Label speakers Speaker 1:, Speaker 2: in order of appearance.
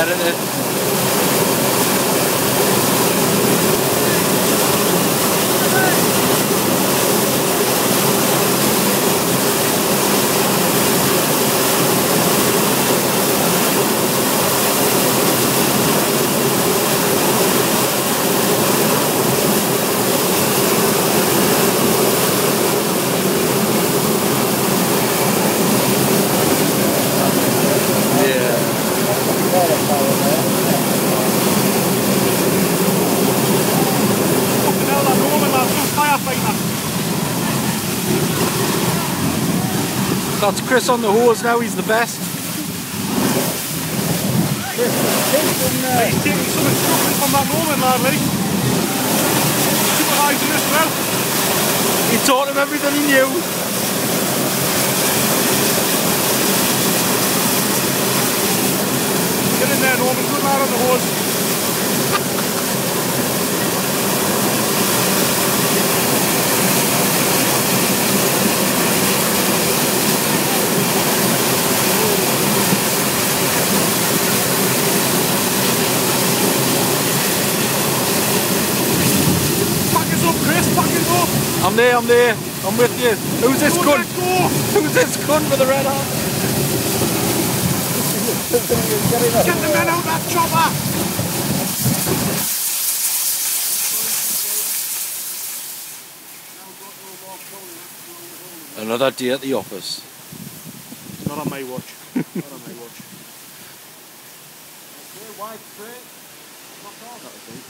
Speaker 1: that, isn't it? That's Chris on the hose now, he's the best.
Speaker 2: He's taking some instructions from that Norman lad, Lee. Supervising this well.
Speaker 1: He taught him everything he knew.
Speaker 2: Get in there, Norman, good lad on the hose.
Speaker 1: I'm there, I'm with you. Who's this cunt? Who's this cunt with the red arm?
Speaker 2: Get the men out that chopper!
Speaker 1: Another day at the office.
Speaker 2: Not on my watch. Not on my watch.
Speaker 3: Okay, wide straight. Knock off.